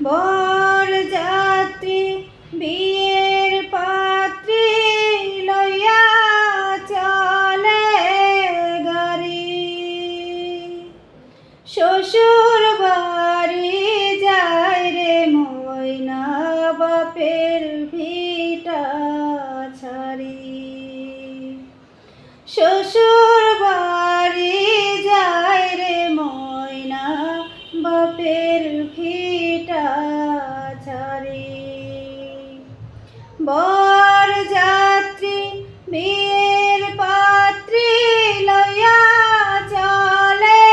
বরযাত্রী বিয়ের পাত্রী লইয়া চলে গাড়ি। শ্বশুর বাড়ি যায় রে ময়না বাপের ভিটা ছাড়ি। শ্বশুর বাড়ি যায় রে ময়না বাপের ভিটা ছাড়ি। বরযাত্রী বিয়ের পাত্রী লইয়া চলে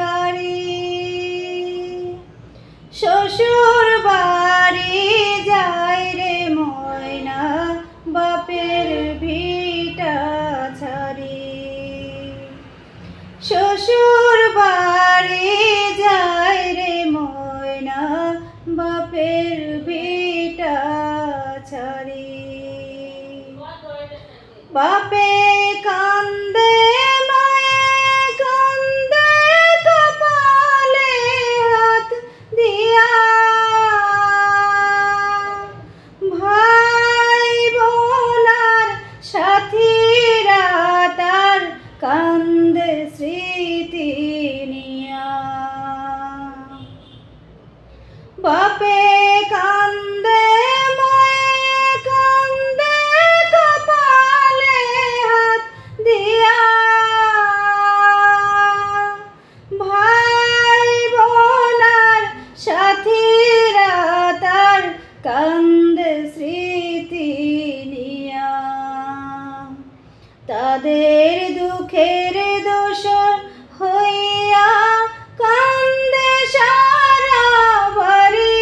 গাড়ি। শ্বশুর বাড়ি যায় রে ময়না বাপের ভিটা ছাড়ি। শ্বশুর বাড়ি যায় রে ময়না বাপের ভিটা ছাড়ি। বাপে কান্দে মায়ে কান্দে কপালে হাত দিয়া। ভাই বোনার সাথীরা তার কান্দে স্মৃতি নিয়া। বাপে কান্দে মায়ে কান্দে কপালে হাত দিয়া। ভাই বোনার সাথীরা তার কান্দে স্মৃতি নিয়া। তাদের দুঃখের দোসর হইয়া কান্দে সারা বাড়ি।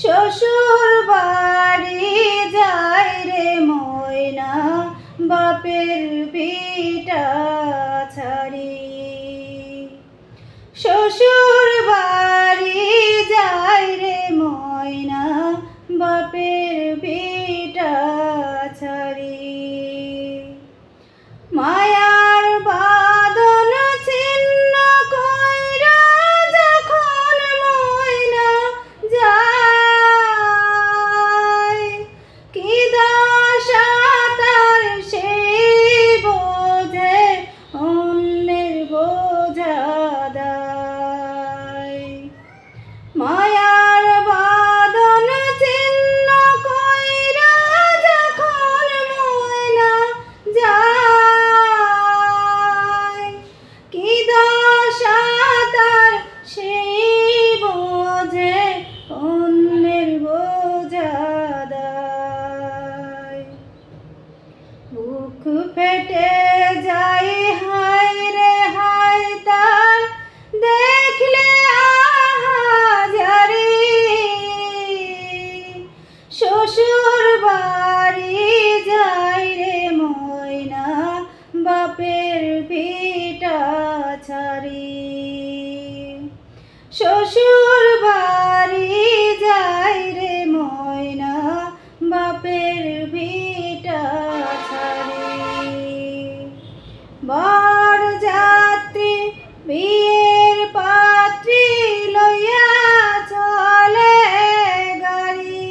শ্বশুর বাড়ি যায় রে ময়না বাপের ভিটা ছাড়ি। শ্বশুর বাড়ি যায় রে ময়না বাপের ভিটা ছাড়ি। মায়ার বাঁধন ছিন্ন কইরা যখন ময়না যায়। কি দশা তার সেই বোঝে অন্যের বোঝা দায়। মায়ার বাঁধন ছিন্ন কইরা যখন ময়না যায়। কি দশা তার সেই বোঝে অন্যের বোঝা দায়। বুক ফেটে যায় হায় রে হায় তার দেখলে আহাজারি। শ্বশুর বাড়ি যায় রে ময়না বাপের ভিটা ছাড়ি। শ্বশুর বাড়ি যায় রে ময়না বাপের ভিটা ছাড়ি। বরযাত্রী বিয়ের পাত্রী লইয়া চলে গাড়ি।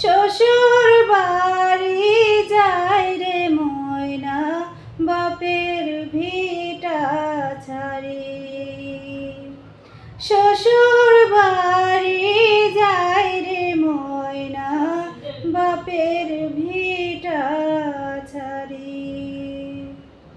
শ্বশুর বাড়ি যায় রে ময়না বাপের ভিটা ছাড়ি। শ্বশুর বাড়ি